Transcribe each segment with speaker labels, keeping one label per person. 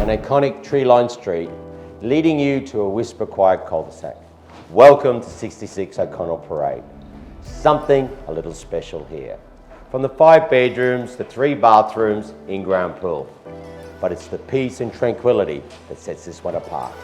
Speaker 1: an iconic tree-lined street leading you to a whisper-quiet cul-de-sac. Welcome to 66 O'Connell Parade. Something a little special here. From the 5 bedrooms to 3 bathrooms, in-ground pool. But it's the peace and tranquility that sets this one apart.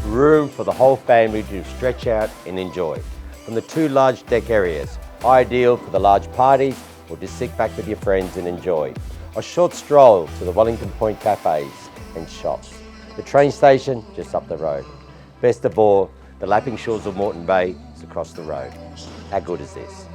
Speaker 1: Room for the whole family to stretch out and enjoy. From the 2 large deck areas, ideal for the large parties or just sit back with your friends and enjoy. A short stroll to the Wellington Point cafes and shops. The train station just up the road. Best of all, the lapping shores of Moreton Bay is across the road. How good is this?